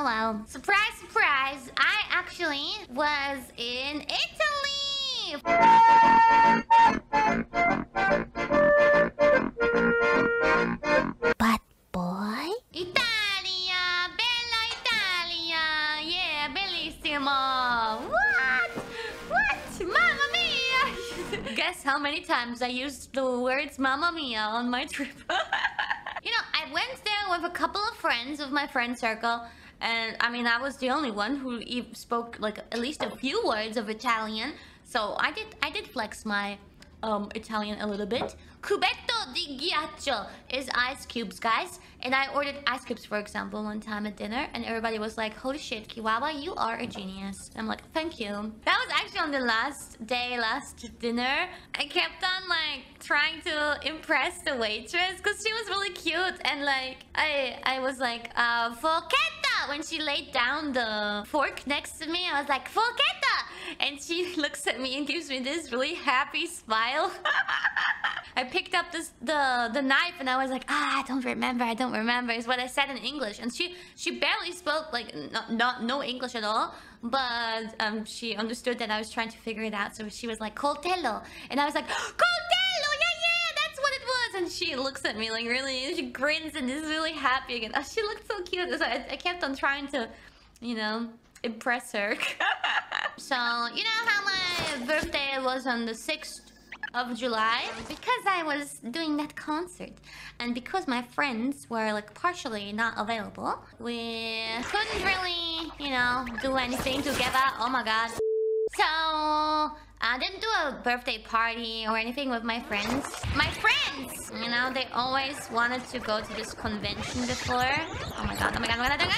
Well. Surprise, surprise. I actually was in Italy. But boy? Italia! Bella Italia! Yeah, bellissimo! What? Mamma mia! Guess how many times I used the words Mamma mia on my trip? You know, I went there with a couple of friends of my friend circle. And I mean, I was the only one who spoke like at least a few words of Italian. So I did flex my Italian a little bit. Cubetto di ghiaccio is ice cubes, guys. And I ordered ice cubes, for example, one time at dinner. And everybody was like, holy shit, Kiwawa, you are a genius. I'm like, thank you. That was actually on the last dinner. I kept on like trying to impress the waitress because she was really cute. And like, I was like, forchetta. When she laid down the fork next to me, I was like, forchetta. And she looks at me and gives me this really happy smile. I picked up the knife and I was like, I don't remember is what I said in English. And she barely spoke like no English at all, but she understood that I was trying to figure it out. So she was like, coltello. And I was like, coltello, yeah, that's what it was. And she looks at me like really, she grins and is really happy again. Oh, she looked so cute. So I kept on trying to, you know, impress her. So, you know how my birthday was on the 6th of July? Because I was doing that concert and because my friends were like partially not available, we couldn't really, you know, do anything together. Oh my god. So I didn't do a birthday party or anything with my friends. My friends, you know, they always wanted to go to this convention before. Oh my god, oh my god, oh my god, oh my god.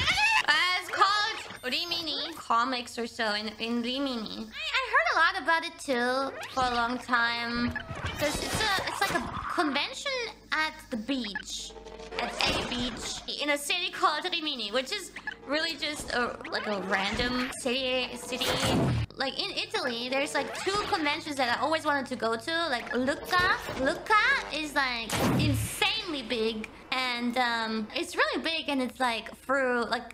It's called Rimini Comics or so in Rimini. I heard a lot about it too for a long time because it's like a convention at the beach, at a beach in a city called Rimini, which is really just like a random city. Like in Italy, there's like 2 conventions that I always wanted to go to, like Lucca. Lucca is like insanely big, and it's really big, and it's like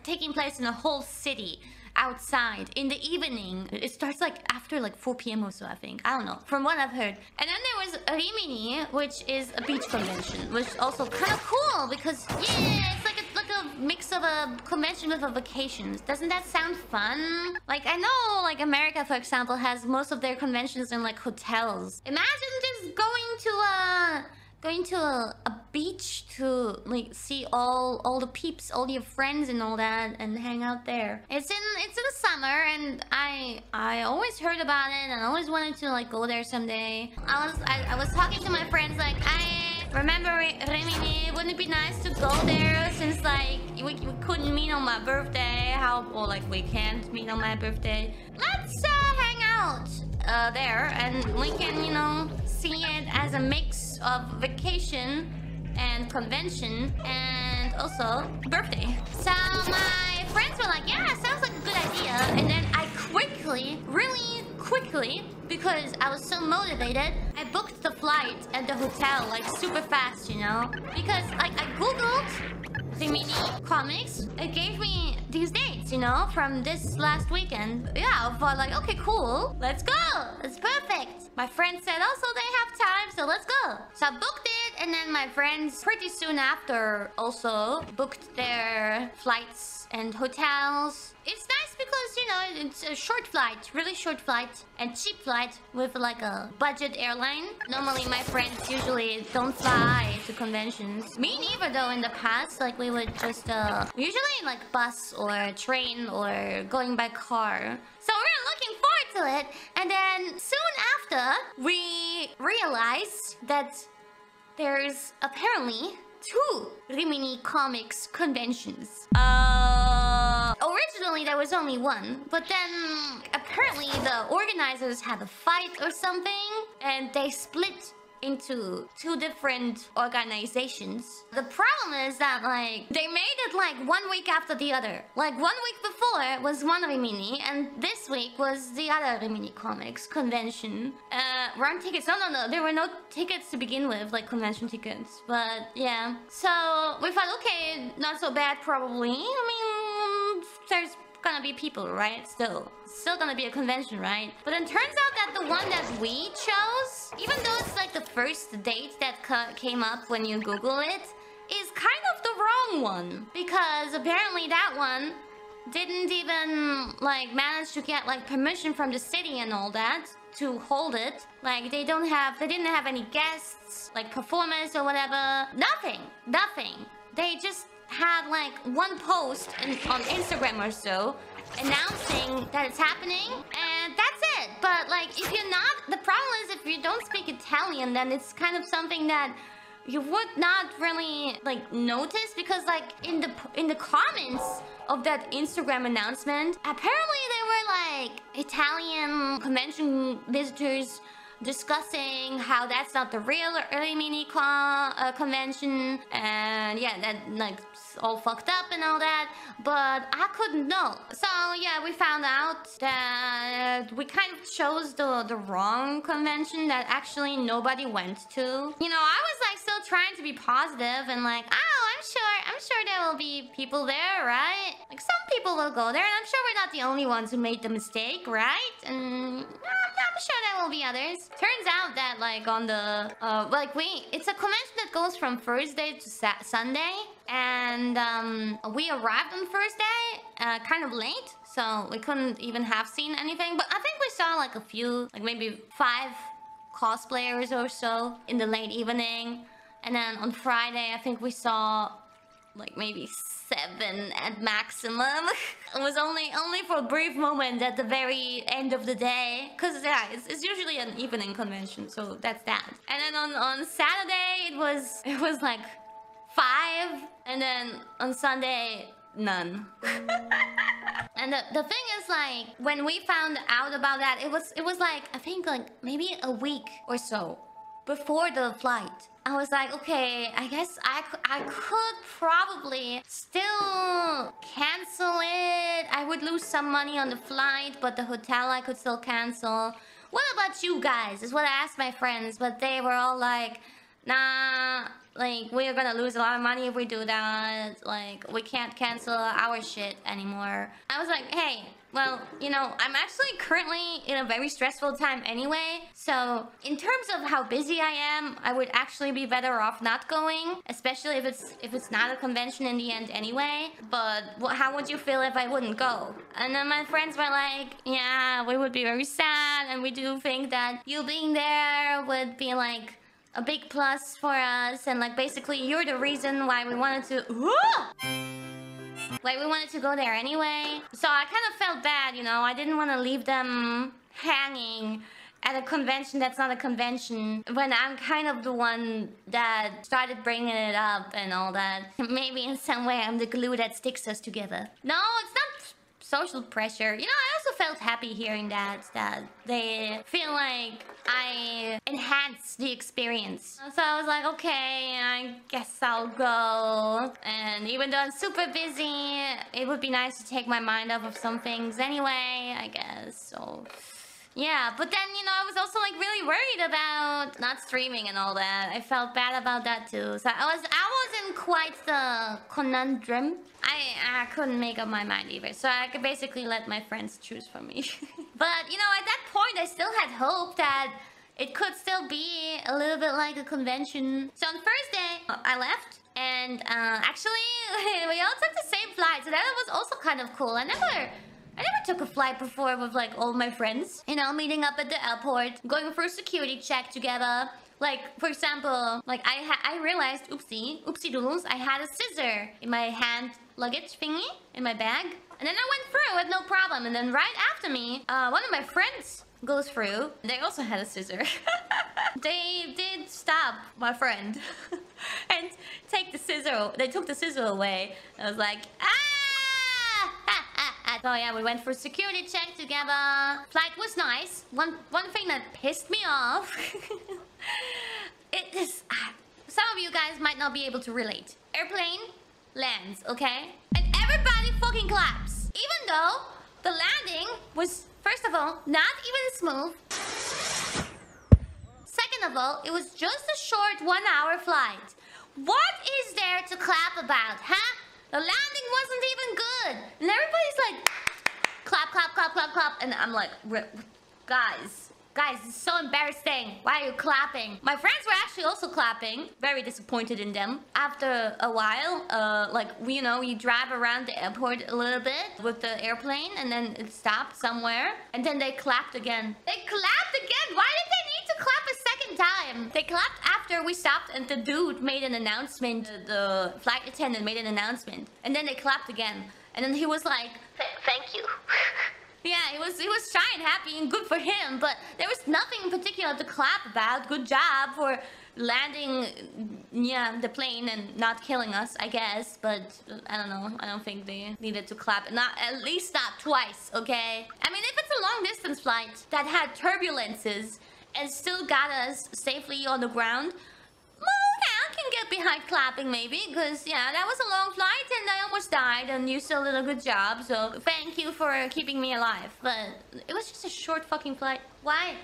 taking place in a whole city outside in the evening. It starts like after like 4 p.m. or so, I think. I don't know, from what I've heard. And then there was Rimini, which is a beach convention, which is also kind of cool because yeah, it's like a mix of a convention with a vacation. Doesn't that sound fun? Like I know like America, for example, has most of their conventions in like hotels. Imagine just going to a beach to like see all the peeps, all your friends and all that, and hang out there. It's in the summer, and I always heard about it and I always wanted to like go there someday. I was talking to my friends like, I remember Rimini, wouldn't it be nice to go there since like we couldn't meet on my birthday? Or like we can't meet on my birthday. Let's hang out there and we can, you know, see it as a mix of vacation and convention and also birthday. So my friends were like, yeah, sounds like a good idea. And then I really quickly, because I was so motivated, I booked the flight and the hotel like super fast, you know, because like I googled Rimini Comics. It gave me these dates, you know, from this last weekend. Yeah, I thought like, okay, cool, let's go, it's perfect. My friend said also they have time, so let's go. So I booked it, and then my friends pretty soon after also booked their flights and hotels. It's nice because, you know, it's a short flight, really short flight, and cheap flight with like a budget airline. Normally my friends usually don't fly to conventions. Me neither though. In the past, like we would just usually like bus or train or going by car. So we're looking forward to it. And then soon after, we realized that there's apparently 2 Rimini Comics conventions. Originally there was only one, but then apparently the organizers had a fight or something, and they split into 2 different organizations. The problem is that like they made it like 1 week after the other. Like 1 week before was one Rimini, and this week was the other Rimini Comics convention. Wrong tickets. No, there were no tickets to begin with, like convention tickets. But yeah, so we thought, okay, not so bad probably. I mean, there's gonna be people, right? Still gonna be a convention, right? But it turns out that the one that we chose, even though it's like the first date that came up when you Google it, is kind of the wrong one. Because apparently that one didn't even like manage to get like permission from the city and all that to hold it. Like they didn't have any guests, like performance or whatever. Nothing. They just had like one post on Instagram or so announcing that it's happening, and that's it. But like if you're not, the problem is if you don't speak Italian, then it's kind of something that you would not really like notice, because like in the comments of that Instagram announcement, apparently there were like Italian convention visitors discussing how that's not the real early mini convention, and yeah, that like all fucked up and all that, but I couldn't know. So yeah, we found out that we kind of chose the wrong convention that actually nobody went to. You know, I was like still trying to be positive and like, oh, I'm sure there will be people there, right? Like some people will go there, and I'm sure we're not the only ones who made the mistake, right? And I'm sure there will be others. Turns out that like on the it's a convention that goes from Thursday to Sunday, and we arrived on Thursday kind of late, so we couldn't even have seen anything. But I think we saw like a few, like maybe 5 cosplayers or so in the late evening, and then on Friday I think we saw like maybe 7 at maximum. It was only for a brief moment at the very end of the day, because yeah, it's usually an evening convention, so that's that. And then on Saturday it was like 5, and then on Sunday none. And the thing is, like, when we found out about that, it was like, I think like maybe a week or so before the flight. I was like, okay, I guess I could probably still cancel it. I would lose some money on the flight, but the hotel I could still cancel. What about you guys? Is what I asked my friends, but they were all like, nah, like, we're gonna lose a lot of money if we do that. Like, we can't cancel our shit anymore. I was like, hey, well, you know, I'm actually currently in a very stressful time anyway. So, in terms of how busy I am, I would actually be better off not going. Especially if it's not a convention in the end anyway. But how would you feel if I wouldn't go? And then my friends were like, yeah, we would be very sad. And we do think that you being there would be like a big plus for us, and like basically you're the reason why we wanted to go there anyway. So I kind of felt bad, you know. I didn't want to leave them hanging at a convention that's not a convention when I'm kind of the one that started bringing it up and all that. Maybe in some way I'm the glue that sticks us together. No, it's not social pressure. You know, I also felt happy hearing that they feel like I enhance the experience. So I was like, okay, I guess I'll go. And even though I'm super busy, it would be nice to take my mind off of some things anyway, I guess. So yeah, but then, you know, I was also like really worried about not streaming and all that. I felt bad about that too. So I was in quite the conundrum. I couldn't make up my mind either. So I could basically let my friends choose for me. But, you know, at that point, I still had hope that it could still be a little bit like a convention. So on Thursday, I left. And actually, we all took the same flight. So that was also kind of cool. I never took a flight before with like all my friends. You know, meeting up at the airport, going for a security check together. Like, for example, like I realized, oopsie doodles, I had a scissor in my hand luggage thingy in my bag. And then I went through with no problem. And then right after me, one of my friends goes through. They also had a scissor. They did stop my friend and take the scissor. They took the scissor away. I was like, ah! So yeah, we went for security check together. Flight was nice. One thing that pissed me off. It is... some of you guys might not be able to relate. Airplane lands, okay? And everybody fucking claps. Even though the landing was, first of all, not even smooth. Second of all, it was just a short 1-hour flight. What is there to clap about, huh? The landing wasn't even good. And everybody's like clap. And I'm like, Guys, it's so embarrassing. Why are you clapping? My friends were actually also clapping. Very disappointed in them. After a while, like, you drive around the airport a little bit with the airplane, and then it stopped somewhere. And then they clapped again. They clapped again? Why did they need to clap a second time? They clapped after we stopped and the dude made an announcement. The flight attendant made an announcement. And then they clapped again. And then he was like, thank you. Yeah, he was shy and happy and good for him, but there was nothing in particular to clap about. Good job for landing, the plane and not killing us, I guess. But I don't know. I don't think they needed to clap. At least not twice, okay? I mean, if it's a long distance flight that had turbulences and still got us safely on the ground, I can get behind clapping maybe, because that was a long flight and I almost died and you still did a good job, so thank you for keeping me alive. But it was just a short fucking flight. Why?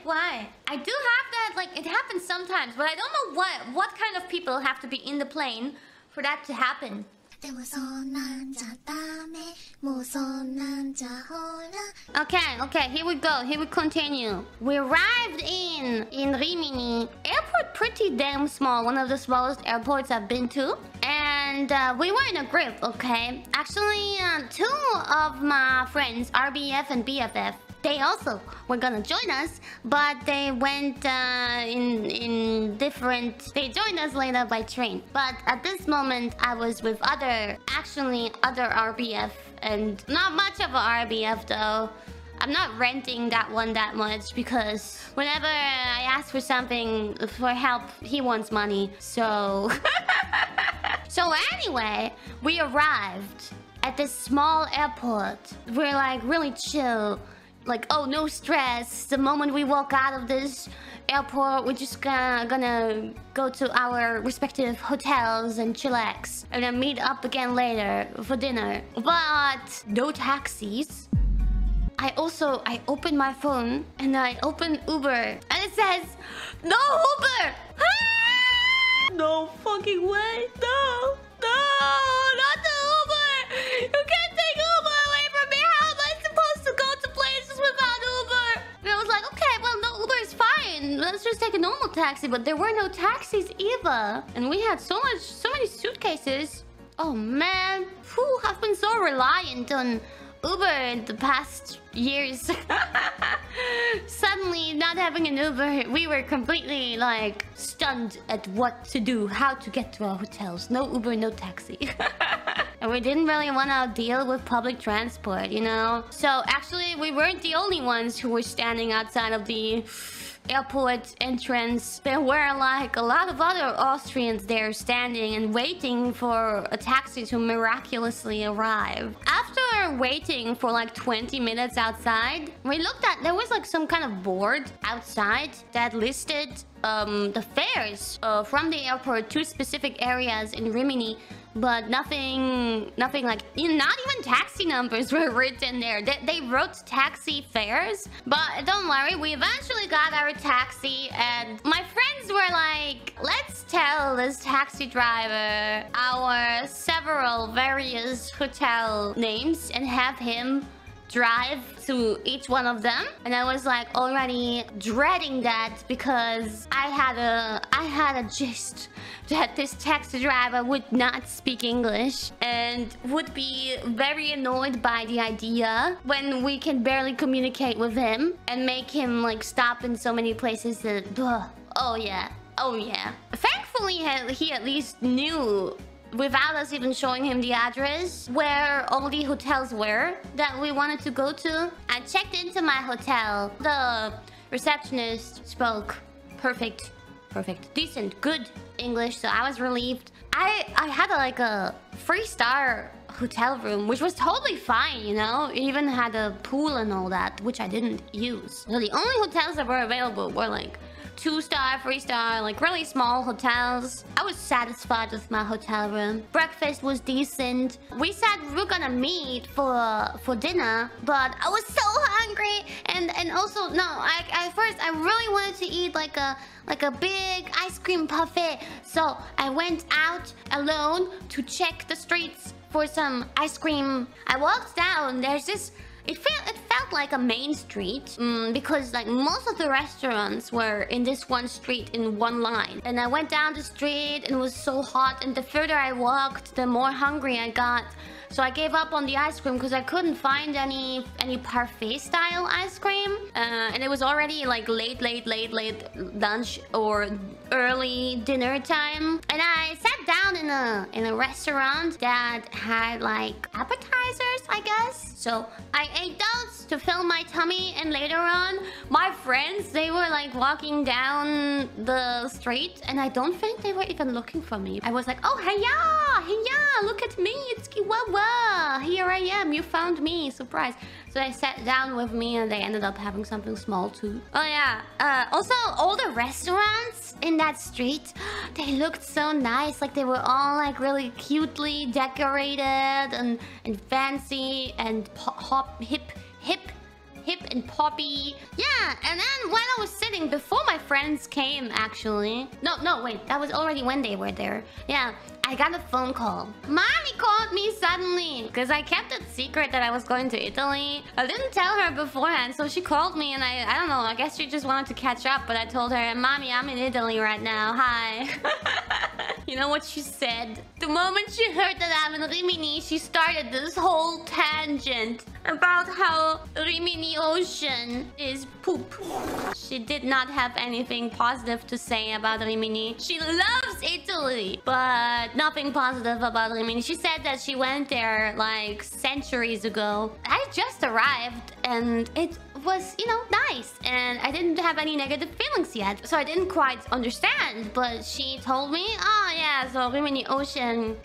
I do have that, like, it happens sometimes, but I don't know what kind of people have to be in the plane for that to happen. Okay, here we go. Here we continue. We arrived in Rimini. Airport pretty damn small. One of the smallest airports I've been to. And we were in a group, okay? Actually, two of my friends, RBF and BFF, they also were gonna join us, but they went in different... They joined us later by train. But at this moment, I was with other RBF, and not much of a RBF though. I'm not renting that one that much because whenever I ask for something for help, he wants money. So... So anyway, we arrived at this small airport. We're like really chill. Like, oh, no stress. The moment we walk out of this airport, we're just gonna go to our respective hotels and chillax. And then meet up again later for dinner. But no taxis. I open my phone and I open Uber. And it says, no Uber! No fucking way. No, not the Uber. You can't take Uber away from me. How am I supposed to go to places without Uber? And I was like, okay, well, no, Uber is fine. Let's just take a normal taxi. But there were no taxis either. And we had so many suitcases. Oh, man. Whew, I've been so reliant on Uber in the past years. Suddenly, not having an Uber, we were completely, like, stunned at what to do, how to get to our hotels. No Uber, no taxi. And we didn't really want to deal with public transport, you know? So, actually, we weren't the only ones who were standing outside of the airport entrance. There were like a lot of other Austrians there standing and waiting for a taxi to miraculously arrive. After waiting for like 20 minutes outside, we looked at, there was like some kind of board outside that listed the fares from the airport to specific areas in Rimini. But nothing like, not even taxi numbers were written there. They wrote taxi fares. But don't worry, we eventually got our taxi and my friends were like, let's tell this taxi driver our various hotel names and have him drive to each one of them. And I was like already dreading that because I had a gist that this taxi driver would not speak English and would be very annoyed by the idea when we can barely communicate with him and make him like stop in so many places that, oh yeah. Thankfully, he at least knew, without us even showing him the address, where all the hotels were that we wanted to go to. I checked into my hotel. The receptionist spoke perfect, decent, good English, so I was relieved. I had a 3-star hotel room, which was totally fine, you know? It even had a pool and all that, which I didn't use. So the only hotels that were available were like 2-star, 3-star, like really small hotels. I was satisfied with my hotel room. Breakfast was decent. We said we were gonna meet for dinner, but I was so hungry, and also at first I really wanted to eat like a big ice cream buffet. So I went out alone to check the streets for some ice cream. I walked down. There's this It felt like a main street because like most of the restaurants were in this one street in one line. And I went down the street and it was so hot, and the further I walked, the more hungry I got. So I gave up on the ice cream because I couldn't find any parfait style ice cream. And it was already like late lunch or early dinner time. And I sat down in a restaurant that had like appetizers, I guess. So I ate those to fill my tummy, and later on, my friends, they were like walking down the street, and I don't think they were even looking for me. I was like, oh, hey, look at me, it's Kiwawa. Here I am, you found me, surprise. So they sat down with me, and they ended up having something small too. Oh yeah, also all the restaurants in that street, they looked so nice. Like they were all like really cutely decorated and fancy and hip and poppy. Yeah, and then when I was sitting before my friends came, actually. No, wait, that was already when they were there. Yeah, I got a phone call. Mommy called me suddenly because I kept it secret that I was going to Italy. I didn't tell her beforehand, so she called me, and I don't know, I guess she just wanted to catch up, but I told her, Mommy, I'm in Italy right now. Hi. You know what she said? The moment she heard that I'm in Rimini, she started this whole tangent about how Rimini Ocean is poop. She did not have anything positive to say about Rimini. She loves Italy, but nothing positive about Rimini. She said that she went there like centuries ago. I just arrived and it was, you know, nice, and I didn't have any negative feelings yet, so I didn't quite understand. But she told me, oh yeah, so Rimini Ocean,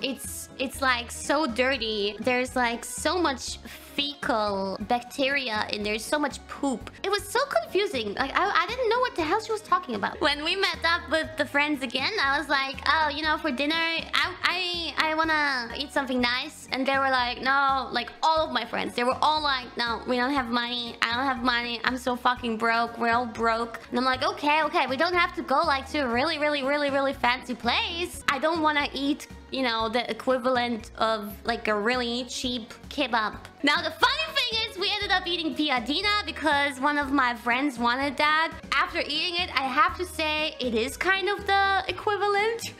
it's like so dirty. There's like so much fecal bacteria in there, so much poop. It was so confusing. Like I didn't know what the hell she was talking about. When we met up with the friends again, I was like, oh, you know, for dinner, I wanna eat something nice. And they were like, no, like all of my friends, they were all like, no, we don't have money. I don't have money. I'm so fucking broke. We're all broke. And I'm like, okay, we don't have to go like to a really fancy place. I don't wanna eat, you know, the equivalent of like a really cheap kebab. Now the funny thing is we ended up eating piadina because one of my friends wanted that. After eating it, I have to say it is kind of the equivalent.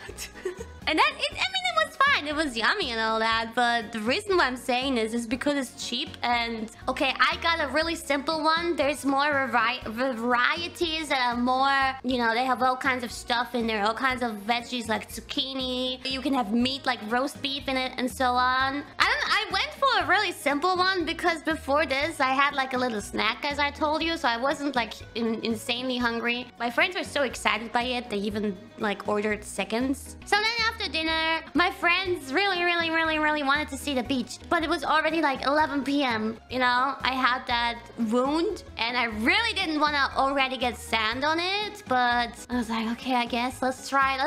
And then, I mean, it was fine. It was yummy and all that. But the reason why I'm saying this is because it's cheap. And, okay, I got a really simple one. There's more varieties that are more, you know, they have all kinds of stuff in there. All kinds of veggies like zucchini. You can have meat like roast beef in it and so on. I went for a really simple one because before this, I had like a little snack, as I told you. So I wasn't like insanely hungry. My friends were so excited by it. They even like ordered seconds. So then after dinner, my friends really wanted to see the beach, but it was already like 11 p.m. You know, I had that wound and I really didn't want to already get sand on it, but I was like, okay, I guess let's try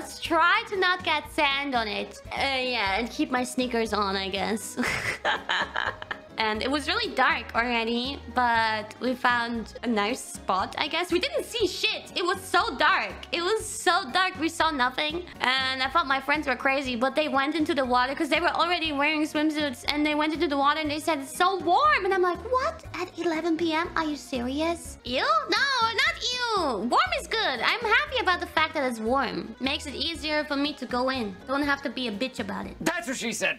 to not get sand on it. Yeah, and keep my sneakers on, I guess. And it was really dark already, but we found a nice spot, I guess. We didn't see shit. It was so dark. It was so dark. We saw nothing. And I thought my friends were crazy, but they went into the water because they were already wearing swimsuits. And they went into the water and they said, it's so warm. And I'm like, what? At 11 p.m.? Are you serious? Ew? No, not ew. Warm is good. I'm happy about the fact that it's warm. Makes it easier for me to go in. Don't have to be a bitch about it. That's what she said.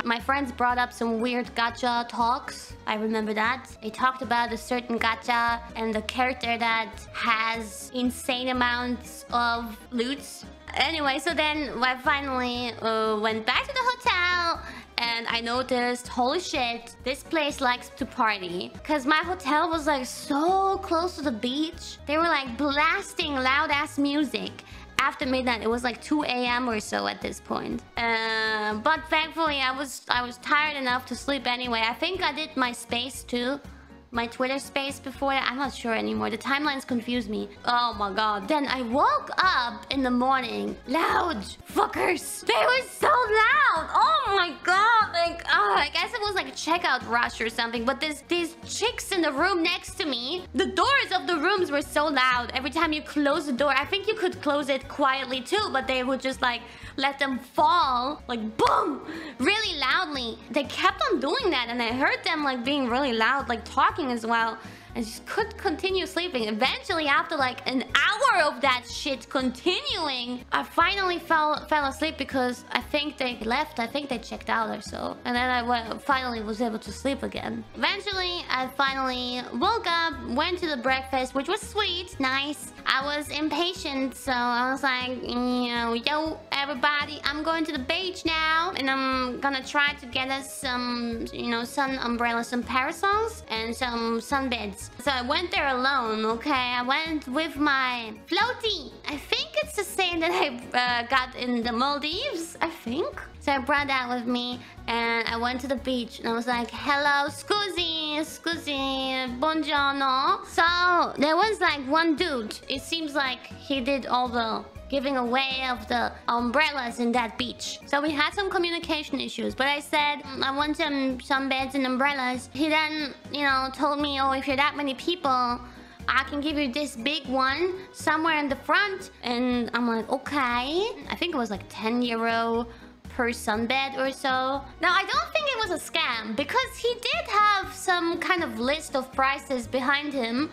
My friends brought up some weird gacha talks. I remember that. They talked about a certain gacha and the character that has insane amounts of loots. Anyway, so then I finally went back to the hotel and I noticed, holy shit, this place likes to party. Because my hotel was like so close to the beach. They were like blasting loud ass music. After midnight, it was like 2 a.m. or so at this point. But thankfully, I was tired enough to sleep anyway. I think I did my space too. My Twitter space before that. I'm not sure anymore. The timelines confuse me. Oh my god. Then I woke up in the morning. Loud fuckers. They were so loud. Oh my god. Like, oh, I guess it was like checkout rush or something, but these chicks in the room next to me, the doors of the rooms were so loud. Every time you close the door, I think you could close it quietly too, but they would just like let them fall, like boom, really loudly. They kept on doing that, and I heard them like being really loud, like talking as well. I just couldn't continue sleeping. Eventually, after like an hour of that shit continuing, I finally fell asleep because I think they left. I think they checked out or so. And then I finally was able to sleep again. Eventually, I finally woke up, went to the breakfast, which was sweet, nice. I was impatient, so I was like, yo, everybody, I'm going to the beach now. And I'm gonna try to get us some, sun umbrellas, some parasols, and some sunbeds. So I went there alone, okay? I went with my floaty. I think it's the same that I got in the Maldives, I think. So I brought that with me, and I went to the beach, and I was like, hello, scusi, buongiorno. So there was like one dude. It seems like he did all the giving away of the umbrellas in that beach. So we had some communication issues, but I said I want some beds and umbrellas. He then, told me, oh, if you're that many people, I can give you this big one somewhere in the front. And I'm like, okay. I think it was like 10 euro per sunbed or so. Now, I don't think it was a scam because he did have some kind of list of prices behind him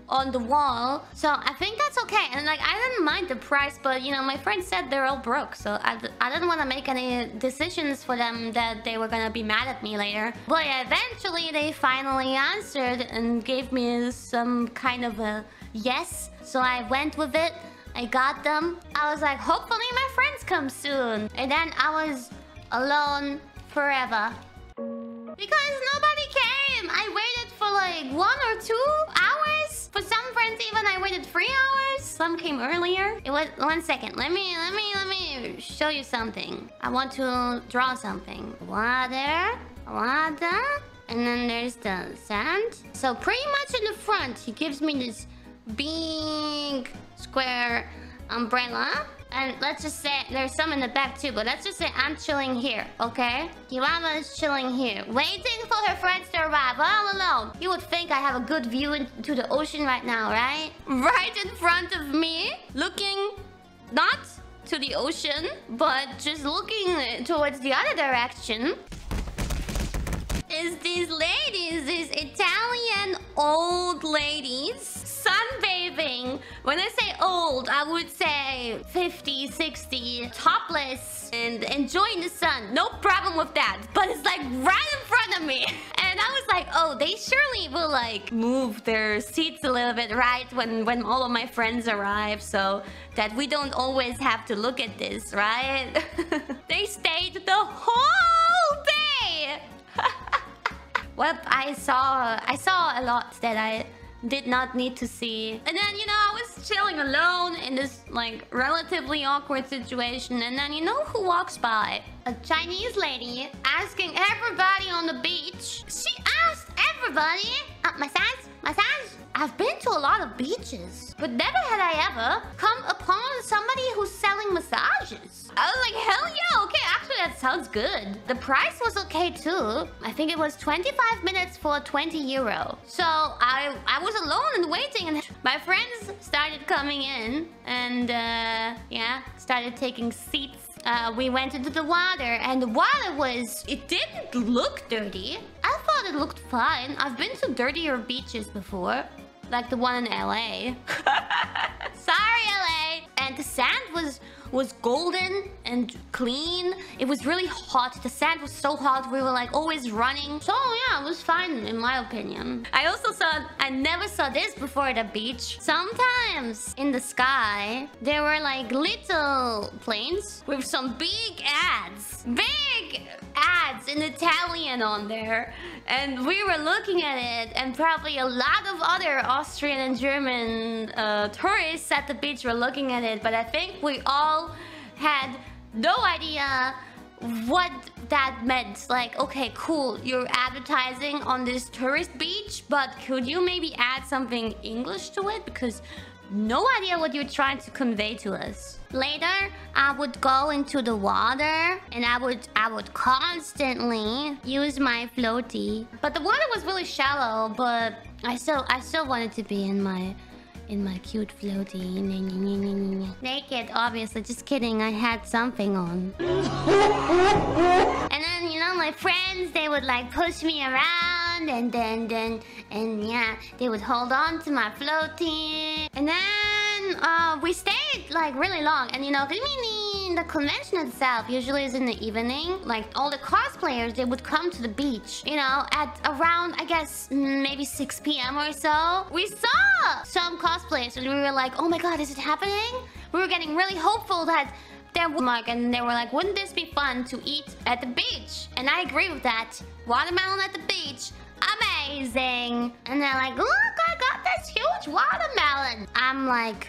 on the wall, so I think that's okay. And like, I didn't mind the price, but my friend said they're all broke, so I didn't want to make any decisions for them that they were gonna be mad at me later. But yeah, eventually they finally answered and gave me some kind of a yes, so I went with it. I got them. I was like, hopefully my friends come soon. And then I was alone forever because nobody came. I waited for like 1 or 2 hours. For some friends even I waited 3 hours. Some came earlier. It was 1 second. Let me show you something. I want to draw something. Water, and then there's the sand. So pretty much in the front, he gives me this big square umbrella. And let's just say there's some in the back too, but let's just say I'm chilling here, okay? Kiwama is chilling here, waiting for her friends to arrive all alone. You would think I have a good view into the ocean right now, right? Right in front of me, looking not to the ocean, but just looking towards the other direction, is these ladies, these Italian old ladies, sunbathing. When I say old, I would say 50, 60, topless and enjoying the sun. No problem with that. But it's like right in front of me. And I was like, oh, they surely will like move their seats a little bit, right? When all of my friends arrive, so that we don't always have to look at this, right? They stayed the whole day. Well, I saw a lot that I did not need to see. And then, I was chilling alone in this, like, relatively awkward situation. And then, who walks by? A Chinese lady asking everybody on the beach. She asked everybody, massage? I've been to a lot of beaches, but never had I ever come upon somebody who's selling massages. I was like, hell yeah, okay, actually that sounds good. The price was okay too. I think it was 25 minutes for 20 euro. So I was alone and waiting, and my friends started coming in and yeah, started taking seats. We went into the water, and the water it didn't look dirty. I thought it looked fine. I've been to dirtier beaches before, like the one in LA. Sorry, LA. And the sand was golden and clean. It was really hot. The sand was so hot. We were like always running. So yeah, it was fine in my opinion. I never saw this before at a beach. Sometimes in the sky, there were like little planes with some big ads. Big ads in Italian on there. And we were looking at it, and probably a lot of other Austrian and German tourists at the beach were looking at it. But I think we all had no idea what that meant. Like, okay, cool, you're advertising on this tourist beach, but could you maybe add something English to it? Because no idea what you're trying to convey to us. Later, I would go into the water and I would constantly use my floaty. But the water was really shallow, but I still wanted to be in my cute floaty. Naked, obviously. Just kidding. I had something on. And then, you know, my friends, they would like push me around and yeah, they would hold on to my floaty. And then we stayed like really long. And you know, the convention itself usually is in the evening. Like all the cosplayers, they would come to the beach, you know, at around, I guess, maybe 6 p.m. or so. We saw some cosplayers and we were like, oh my god, is it happening? We were getting really hopeful that and they were like, wouldn't this be fun to eat at the beach? And I agree with that. Watermelon at the beach, amazing. And they're like, look, I got this huge watermelon. I'm like,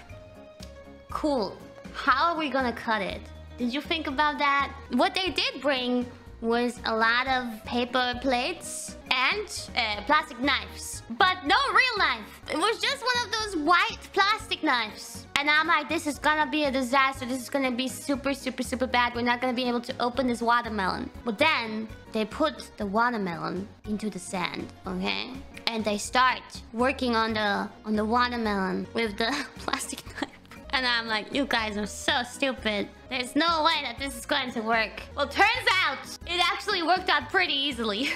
cool. How are we gonna cut it? Did you think about that? What they did bring was a lot of paper plates and plastic knives. But no real knife. It was just one of those white plastic knives. And I'm like, this is gonna be a disaster. This is gonna be super, super, super bad. We're not gonna be able to open this watermelon. But then they put the watermelon into the sand, okay? And they start working on the watermelon with the plastic knife. And I'm like, you guys are so stupid. There's no way that this is going to work. Well, turns out it actually worked out pretty easily.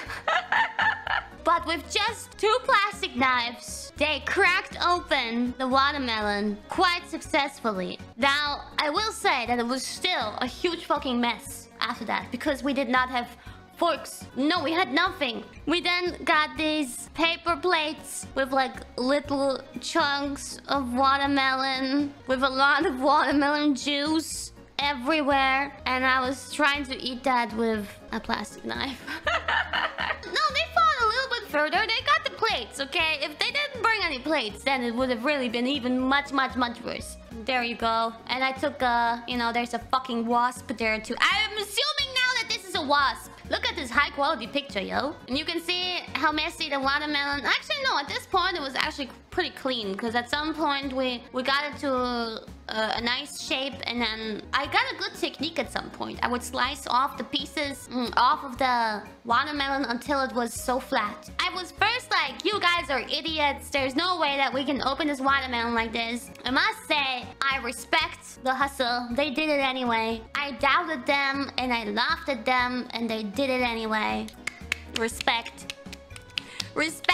But with just 2 plastic knives, they cracked open the watermelon quite successfully. Now, I will say that it was still a huge fucking mess after that, because we did not have forks. No, we had nothing. We then got these paper plates with like little chunks of watermelon with a lot of watermelon juice everywhere. And I was trying to eat that with a plastic knife. No, they fought a little bit further. They got the plates, okay? If they didn't bring any plates, then it would have really been even much, much, much worse. There you go. And I took you know, there's a fucking wasp there too. I'm assuming now that this is a wasp. Look at this high quality picture, yo. And you can see how messy the watermelon... Actually, no, at this point, it was actually pretty clean. Because at some point, we got it to a nice shape. And then I got a good technique at some point. I would slice off the pieces off of the watermelon until it was so flat. I was first like, you guys are idiots. There's no way that we can open this watermelon like this. I must say, I respect the hustle. They did it anyway. I doubted them and I laughed at them and they did it anyway. Respect. Respect.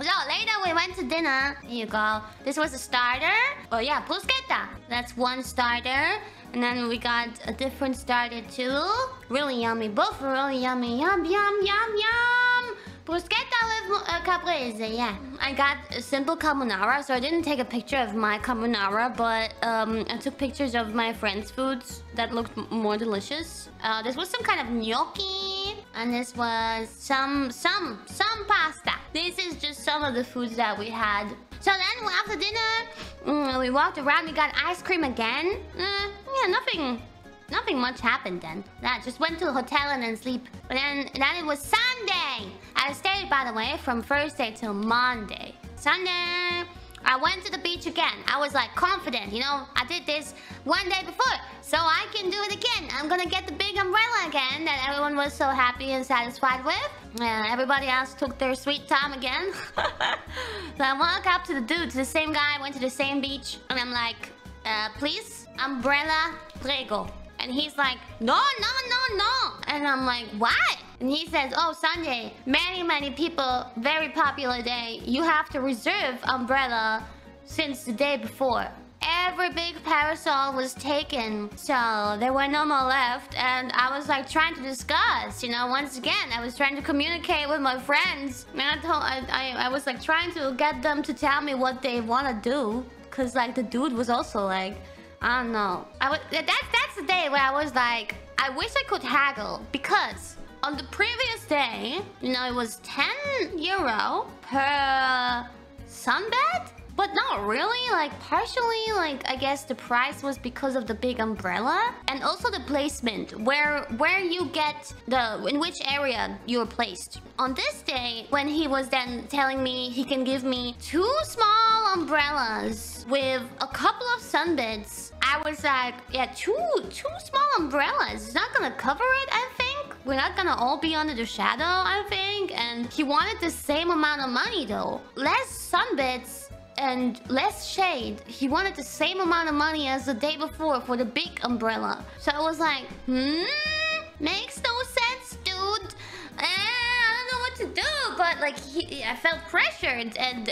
So later we went to dinner. Here you go. This was a starter. Oh yeah, bruschetta. That's one starter. And then we got a different starter too. Really yummy. Both were really yummy. Yum, yum, yum, yum. Bruschetta with caprese, yeah. I got a simple carbonara, so I didn't take a picture of my carbonara, but I took pictures of my friends' foods that looked more delicious. This was some kind of gnocchi, and this was some pasta. This is just some of the foods that we had. So then after dinner, we walked around. We got ice cream again. Yeah, nothing much happened then. I just went to the hotel and then sleep. But then it was Sunday. I stayed, by the way, from Thursday till Monday. Sunday, I went to the beach again. I was like confident, you know, I did this one day before, so I can do it again. I'm gonna get the big umbrella again that everyone was so happy and satisfied with. Everybody else took their sweet time again. So I walk up to the dude, to the same guy, went to the same beach, and I'm like, please, umbrella, prego. And he's like, no. And I'm like, what? And he says, oh, Sunday, many people, very popular day. You have to reserve umbrella since the day before. Every big parasol was taken, so there were no more left. And I was like trying to discuss, you know, once again, I was trying to communicate with my friends. And I was like trying to get them to tell me what they want to do. Cause like the dude was also like, I don't know. That's the day where I was like, I wish I could haggle. Because on the previous day, you know, it was €10 per sunbed. But not really, like partially, like I guess the price was because of the big umbrella. And also the placement, where you get in which area you're placed. On this day, when he was then telling me he can give me 2 small umbrellas with a couple of sunbeds. I was like, yeah, two small umbrellas. It's not gonna cover it, I think. We're not gonna all be under the shadow, I think. And he wanted the same amount of money though. Less sunbeds and less shade. He wanted the same amount of money as the day before for the big umbrella. So I was like, makes no sense, dude. I don't know what to do, but like I felt pressured, and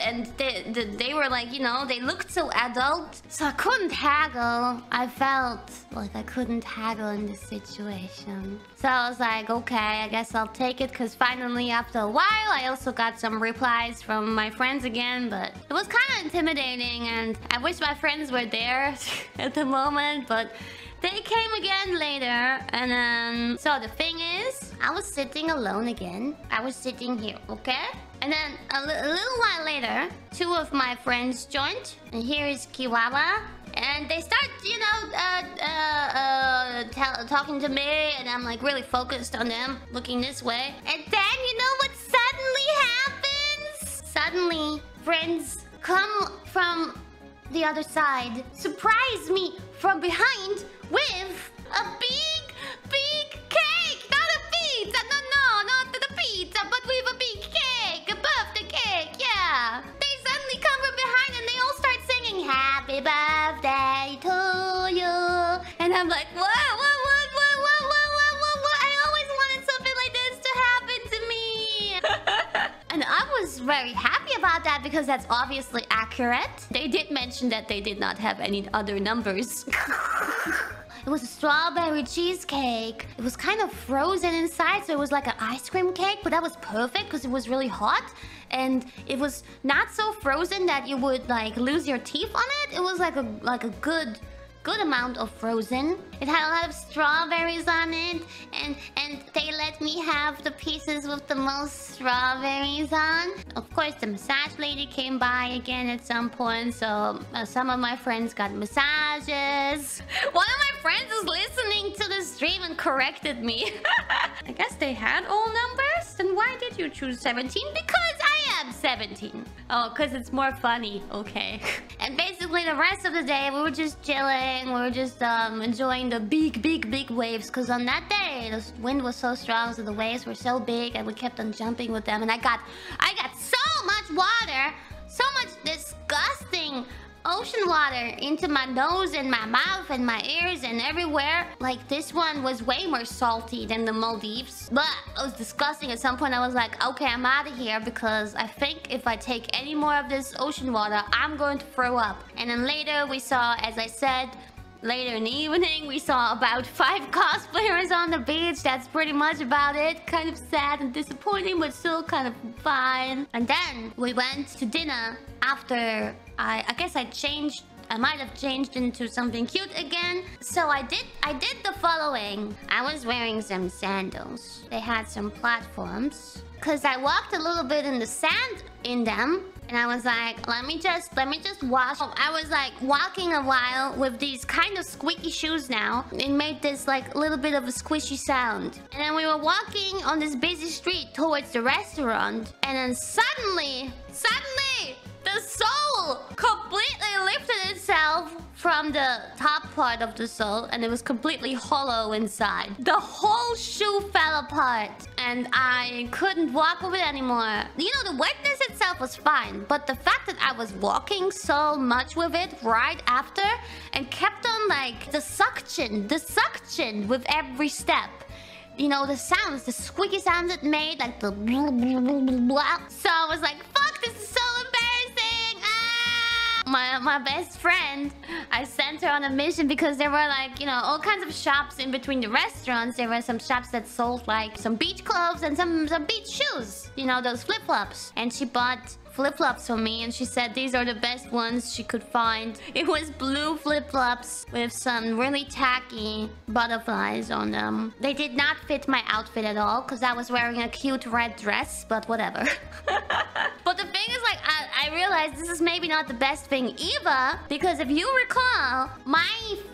they were like, you know, they looked so adult, so I couldn't haggle. I felt like I couldn't haggle in this situation, so I was like, okay, I guess I'll take it. Because finally, after a while, I also got some replies from my friends again, but it was kind of intimidating, and I wish my friends were there at the moment, but they came again later. And then, so the thing is, I was sitting alone again. I was sitting here, okay? And then a little while later, two of my friends joined. And here is Kiwawa. And they start, you know, talking to me. And I'm like really focused on them, looking this way. And then, you know what suddenly happens? Suddenly, friends come from the other side, surprise me from behind with a big cake. Not a pizza, no, not the pizza, but with a big cake, a birthday cake, yeah. They suddenly come from behind and they all start singing happy birthday to you. And I'm like, what? I always wanted something like this to happen to me. And I was very happy about that because that's obviously accurate. They did mention that they did not have any other numbers. It was a strawberry cheesecake. It was kind of frozen inside, so it was like an ice cream cake, but that was perfect because it was really hot. And it was not so frozen that you would like lose your teeth on it. It was like a good amount of frozen. It had a lot of strawberries on it, and they let me have the pieces with the most strawberries on. Of course, the massage lady came by again at some point, so some of my friends got massages. One of my friends is listening to the stream and corrected me. I guess they had all numbers? Then why did you choose 17? Because I am 17. Oh, because it's more funny. Okay. And basically the rest of the day, we were just chilling. We were just enjoying the big waves. Because on that day, the wind was so strong, so the waves were so big, and we kept on jumping with them. And I got so much water, so much disgusting ocean water into my nose and my mouth and my ears and everywhere. Like, this one was way more salty than the Maldives, but it was disgusting. At some point I was like, okay, I'm out of here, because I think if I take any more of this ocean water, I'm going to throw up. And then later we saw, as I said, later in the evening, we saw about 5 cosplayers on the beach. That's pretty much about it. Kind of sad and disappointing, but still kind of fine. And then we went to dinner after I guess I changed. I might have changed into something cute again. So I did the following. I was wearing some sandals. They had some platforms. Because I walked a little bit in the sand in them. And I was like, let me just wash. I was like walking a while with these kind of squeaky shoes now. It made this like little bit of a squishy sound. And then we were walking on this busy street towards the restaurant. And then suddenly, the sole completely lifted itself from the top part of the sole, and it was completely hollow inside. The whole shoe fell apart, and I couldn't walk with it anymore. You know, the wetness itself was fine, but the fact that I was walking so much with it right after, and kept on like the suction with every step. You know, the sounds, the squeaky sounds it made, like the blah, blah, blah, blah, blah. So I was like, fuck, this is so embarrassing. My best friend, I sent her on a mission because there were like, you know, all kinds of shops in between the restaurants. There were some shops that sold like some beach clothes and some beach shoes. You know, those flip-flops. And she bought flip-flops for me, and she said these are the best ones she could find. It was blue flip-flops with some really tacky butterflies on them. They did not fit my outfit at all because I was wearing a cute red dress, but whatever. But the thing is, like, I realized this is maybe not the best thing either, because if you recall, my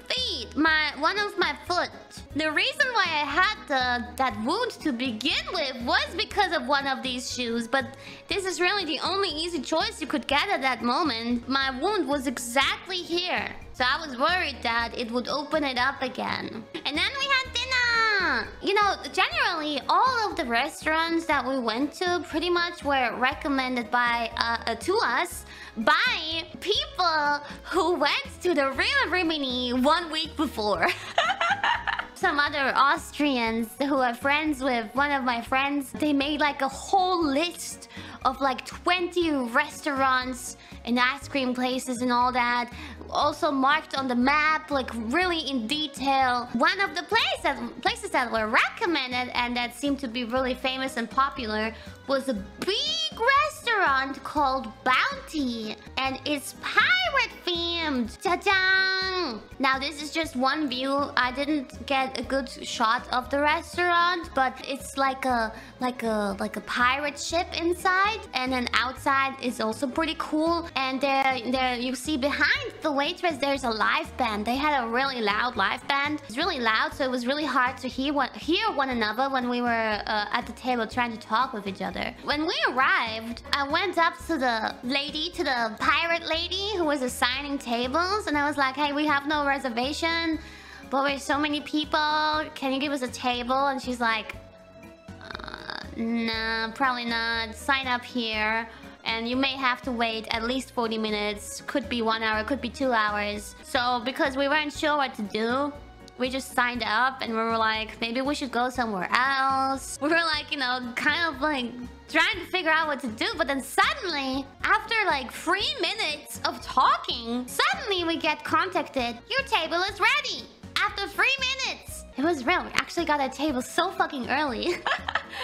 feet, one of my foot, the reason why I had that wound to begin with was because of one of these shoes. But this is really the only easy choice you could get at that moment. My wound was exactly here. So I was worried that it would open it up again. And then we had dinner. You know, generally, all of the restaurants that we went to pretty much were recommended by to us by people who went to the Real Rimini 1 week before. Some other Austrians who are friends with one of my friends, they made like a whole list of like 20 restaurants and ice cream places and all that. Also marked on the map, like really in detail. One of the places that were recommended and that seemed to be really famous and popular was a big restaurant called Bounty. And it's pirate themed. Cha-chang! Now this is just one view. I didn't get a good shot of the restaurant, but it's like a pirate ship inside, and then outside is also pretty cool. And there you see behind the waitress there's a live band. They had a really loud live band. It's really loud, so it was really hard to hear one another when we were at the table trying to talk with each other. When we arrived, I went up to the pirate lady who was assigning tables, and I was like, hey, we have no reservation, but we're so many people, can you give us a table? And she's like, nah, probably not. Sign up here, and you may have to wait at least 40 minutes. Could be 1 hour, could be 2 hours. So because we weren't sure what to do, we just signed up and we were like, maybe we should go somewhere else. We were like, you know, kind of like trying to figure out what to do. But then suddenly, after like 3 minutes of talking, suddenly we get contacted. Your table is ready. After 3 minutes. It was real. We actually got a table so fucking early.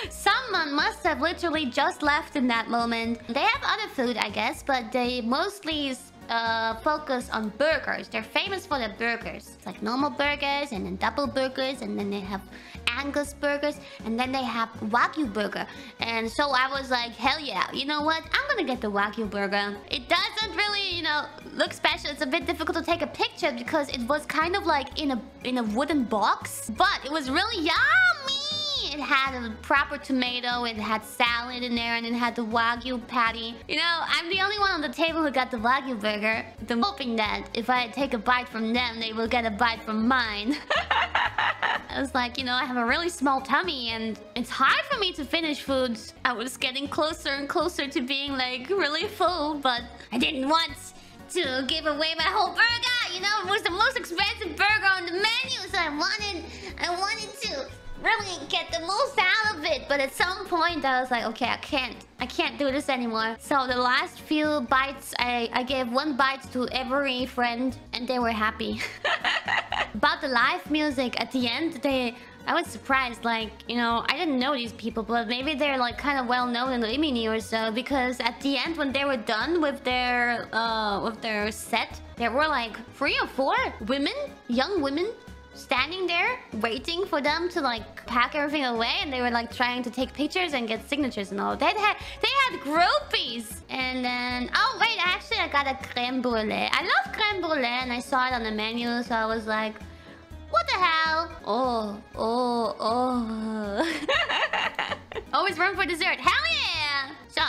Someone must have literally just left in that moment. They have other food, I guess, but they mostly focus on burgers. They're famous for their burgers. It's like normal burgers and then double burgers, and then they have Angus burgers, and then they have Wagyu burger. And so I was like, hell yeah, you know what? I'm gonna get the Wagyu burger. It doesn't really, you know, look special. It's a bit difficult to take a picture because it was kind of like in a wooden box, but it was really yummy. It had a proper tomato, it had salad in there, and it had the Wagyu patty. You know, I'm the only one on the table who got the Wagyu burger. I'm hoping that if I take a bite from them, they will get a bite from mine. I was like, you know, I have a really small tummy and it's hard for me to finish foods. I was getting closer and closer to being like really full, but I didn't want to give away my whole burger. You know, it was the most expensive burger on the menu, so I wanted to really get the most out of it. But at some point I was like, okay, I can't do this anymore. So the last few bites, I gave 1 bite to every friend and they were happy. About the live music at the end, I was surprised, like, you know, I didn't know these people, but maybe they're like kind of well known in the Rimini or so, because at the end when they were done with their set, there were like 3 or 4 women, young women, standing there waiting for them to like pack everything away, and they were like trying to take pictures and get signatures and all. They had groupies. And then, oh wait, actually I got a creme brulee. I love creme brulee and I saw it on the menu, so I was like, what the hell? Always room for dessert. Hell yeah! So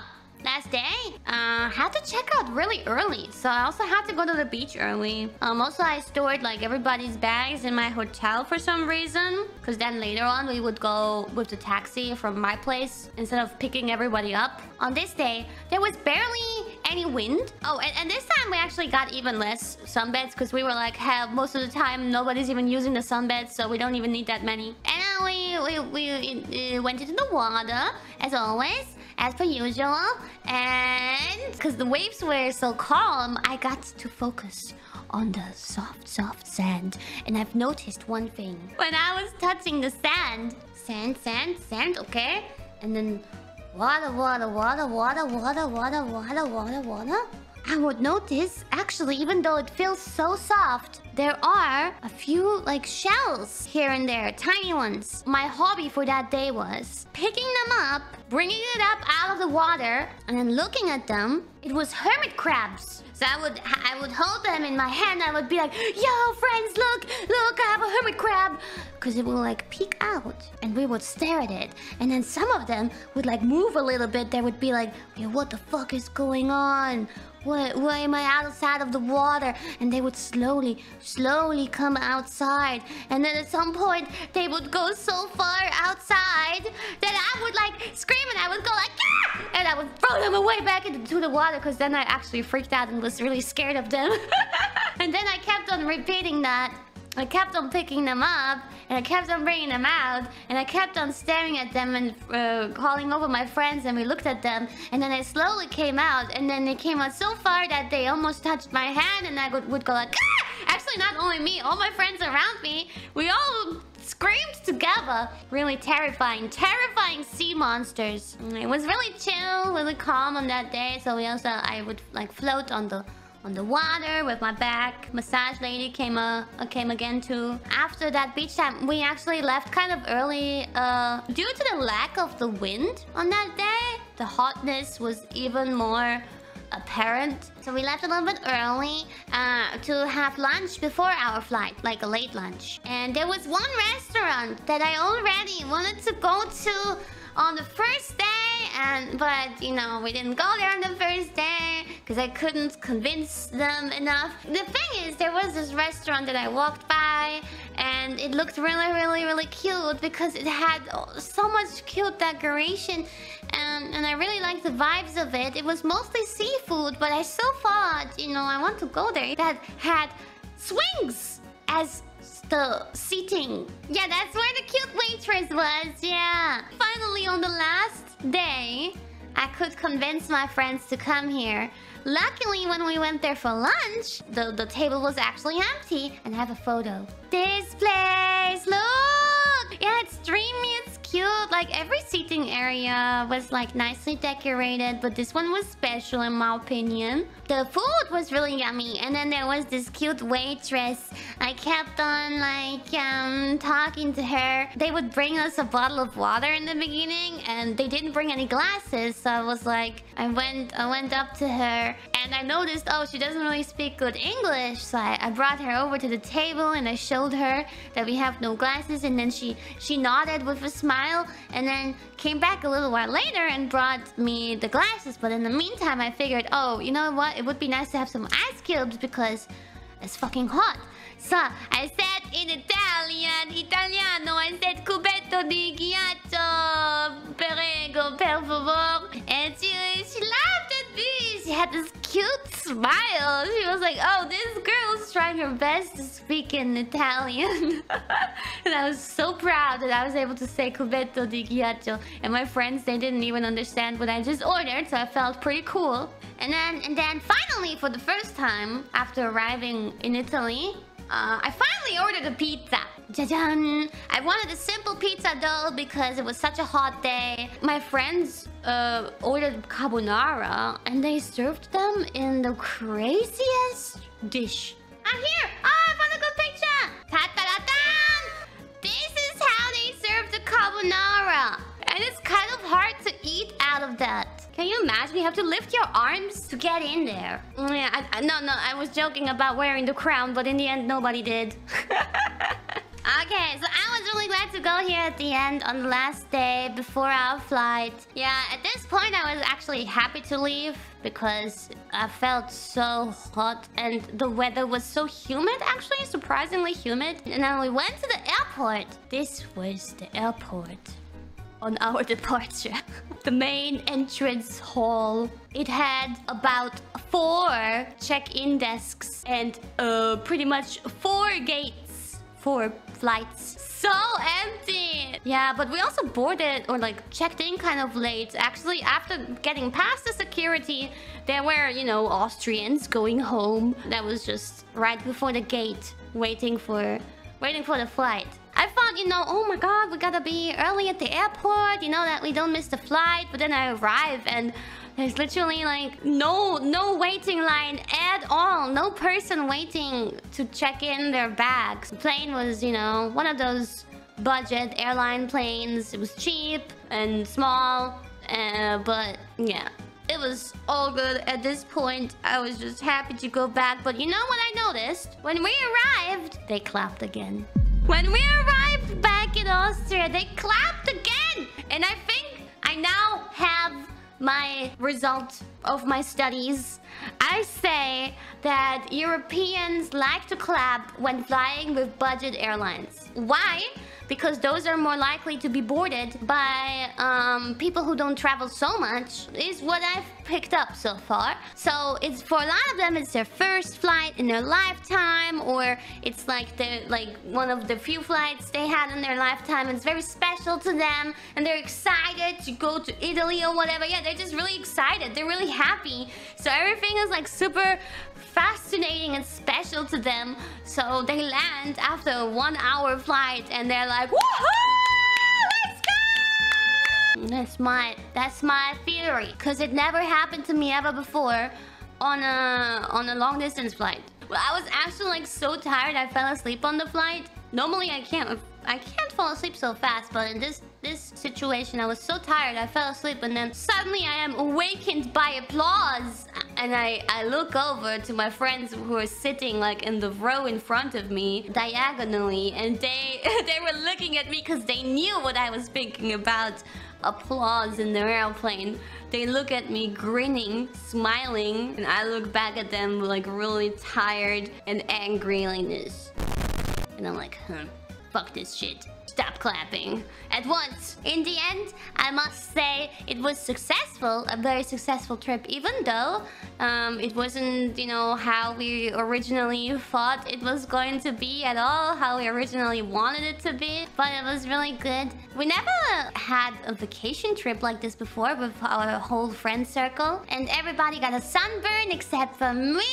last day, had to check out really early, so I also had to go to the beach early. Also I stored like everybody's bags in my hotel for some reason, because then later on we would go with the taxi from my place instead of picking everybody up. On this day, there was barely any wind. Oh, and this time we actually got even less sunbeds, because we were like, hell, most of the time nobody's even using the sunbeds, so we don't even need that many. And then we went into the water, as always, as per usual, and because the waves were so calm, I got to focus on the soft sand. And I've noticed one thing. When I was touching the sand, sand, okay? And then water, I would notice, actually, even though it feels so soft, there are a few like shells here and there, tiny ones. My hobby for that day was picking them up, bringing it up out of the water, and then looking at them. It was hermit crabs. So I would hold them in my hand. I would be like, yo, friends, look, I have a hermit crab. Because it will like peek out and we would stare at it. And then some of them would like move a little bit. They would be like, yo, what the fuck is going on? Why am I outside of the water? And they would slowly come outside. And then at some point, they would go so far outside that I would like scream and I would go like, ah! And I would throw them away back into the water because then I actually freaked out and was really scared of them. And then I kept on repeating that. I kept on picking them up, and I kept on bringing them out, and I kept on staring at them and calling over my friends, and we looked at them, and then they slowly came out, and then they came out so far that they almost touched my hand, and I would go like, ah! Actually, not only me, all my friends around me, we all screamed together. Really terrifying sea monsters. It was really chill, really calm on that day, so I would like float on the water with my back. Massage lady came again too. After that beach time, we actually left kind of early due to the lack of the wind on that day. The hotness was even more apparent. So we left a little bit early to have lunch before our flight, like a late lunch. And there was one restaurant that I already wanted to go to on the first day, but you know, we didn't go there on the first day because I couldn't convince them enough. The thing is, there was this restaurant that I walked by and it looked really cute because it had so much cute decoration and I really liked the vibes of it. It was mostly seafood, but I still thought, you know, I want to go there. That had swings as the seating. Yeah, that's where the cute waitress was. Yeah. Finally, on the last day, I could convince my friends to come here. Luckily, when we went there for lunch, the table was actually empty. And I have a photo. This place, look! Yeah, it's dreamy, it's cute. Like, every seating area was, like, nicely decorated. But this one was special, in my opinion. The food was really yummy. And then there was this cute waitress. I kept on, like, talking to her. They would bring us a bottle of water in the beginning. And they didn't bring any glasses. So I was like... I went up to her. And I noticed, oh, she doesn't really speak good English. So I brought her over to the table. And I showed her that we have no glasses. And then she nodded with a smile. And then came back a little while later and brought me the glasses. But in the meantime, I figured, oh, you know what? It would be nice to have some ice cubes because it's fucking hot. So I said in Italiano, I said cubetto di ghiaccio, prego, per favor. And she laughed at me. She had this cute smile. She was like, oh, this girl is trying her best to speak in Italian. And I was so proud that I was able to say cubetto di ghiaccio. And my friends, they didn't even understand what I just ordered, so I felt pretty cool. And then finally, for the first time, after arriving in Italy, I finally ordered a pizza. Jajan! I wanted a simple pizza though because it was such a hot day. My friends ordered carbonara and they served them in the craziest dish. I'm here! Oh, I found a good picture! Ta-ta-da-dan! This is how they serve the carbonara. And it's kind of hard to eat out of that. Can you imagine? You have to lift your arms to get in there. Yeah, no, I was joking about wearing the crown, but in the end, nobody did. Okay, so I was really glad to go here at the end on the last day before our flight. Yeah, at this point, I was actually happy to leave because I felt so hot and the weather was so humid, actually, surprisingly humid. And then we went to the airport. This was the airport on our departure. The main entrance hall. It had about 4 check-in desks and pretty much 4 gates for flights. So empty! Yeah, but we also boarded or like checked in kind of late. Actually, after getting past the security, there were, you know, Austrians going home. That was just right before the gate, waiting for the flight. I found thought, you know, oh my god, we gotta be early at the airport, you know, that we don't miss the flight. But then I arrive and there's literally like no waiting line at all. No person waiting to check in their bags. The plane was, you know, one of those budget airline planes. It was cheap and small, but yeah, it was all good at this point. I was just happy to go back. But you know what I noticed? When we arrived, they clapped again. When we arrived back in Austria, they clapped again. And I think I now have my result of my studies. I say that Europeans like to clap when flying with budget airlines. Why? Because those are more likely to be boarded by people who don't travel so much, is what I've picked up so far. So it's, for a lot of them, it's their first flight in their lifetime, or it's like one of the few flights they had in their lifetime. It's very special to them, and they're excited to go to Italy or whatever. Yeah, they're just really excited. They're really happy. So everything is like super fascinating and special to them. So they land after a 1-hour flight and they're like, woohoo! Let's go! That's my theory, because it never happened to me ever before on a long distance flight. Well, I was actually like so tired I fell asleep on the flight. Normally I can't fall asleep so fast, but in this situation I was so tired I fell asleep, and then suddenly I am awakened by applause, and I look over to my friends who are sitting like in the row in front of me diagonally, and they were looking at me because they knew what I was thinking about applause in their airplane. They look at me grinning, smiling, and I look back at them like really tired and angry like this. And I'm like, fuck this shit. Stop clapping at once. In the end, I must say it was successful, a very successful trip, even though it wasn't, you know, how we originally thought it was going to be at all, how we originally wanted it to be, but it was really good. We never had a vacation trip like this before with our whole friend circle, and everybody got a sunburn except for me.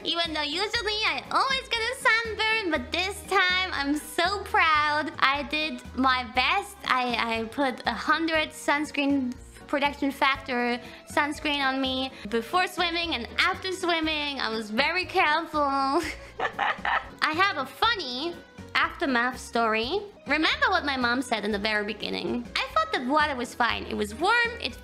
Even though usually I always get a sunburn, but this time I'm so proud. I did my best. I put 100 sunscreen protection factor sunscreen on me before swimming and after swimming. I was very careful. I have a funny aftermath story. Remember what my mom said in the very beginning? I thought the water was fine. It was warm, it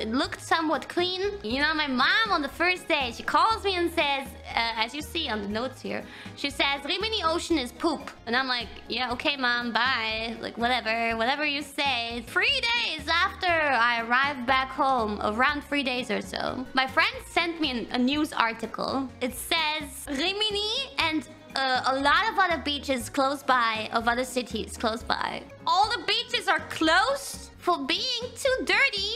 looked somewhat clean. You know, my mom on the first day, she calls me and says, as you see on the notes here, she says, Rimini Ocean is poop. And I'm like, yeah, okay, mom, bye. Like, whatever you say. 3 days after I arrived back home, around 3 days or so, my friend sent me a news article. It says, Rimini and a lot of other beaches close by, of other cities close by, all the beaches are closed for being too dirty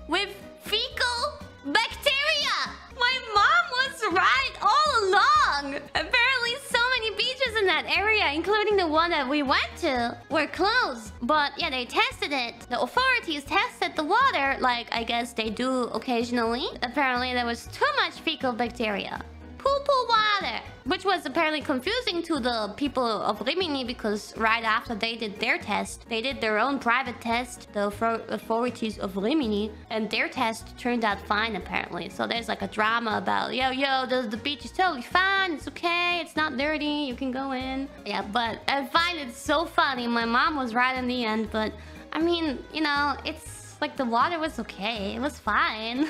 with fecal bacteria. My mom was right all along. Apparently so many beaches in that area, including the one that we went to, were closed. But yeah, they tested it. The authorities tested the water, like I guess they do occasionally. Apparently there was too much fecal bacteria. Poo-poo water, which was apparently confusing to the people of Rimini, because right after they did their test, they did their own private test, the authorities of Rimini, and their test turned out fine apparently. So there's like a drama about, yo, the beach is totally fine, it's okay, it's not dirty, you can go in. Yeah, but I find it so funny. My mom was right in the end, but I mean, you know, it's like the water was okay, it was fine.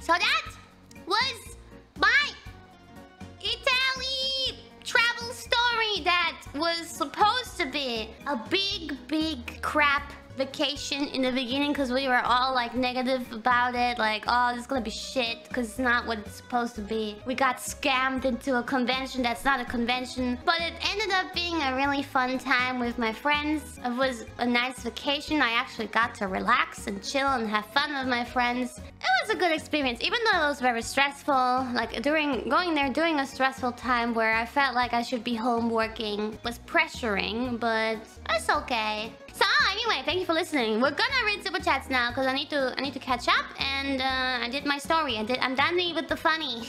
So that was my Italy travel story that was supposed to be a big crap vacation in the beginning, because we were all like negative about it, like, oh, this is gonna be shit because it's not what it's supposed to be. We got scammed into a convention that's not a convention, but it ended up being a really fun time with my friends. It was a nice vacation. I actually got to relax and chill and have fun with my friends. It was a good experience, even though it was very stressful. Like going there during a stressful time where I felt like I should be home working was pressuring, but it's okay. So anyway, thank you for listening. We're gonna read super chats now because I need to catch up, and I did my story. I'm done with the funny.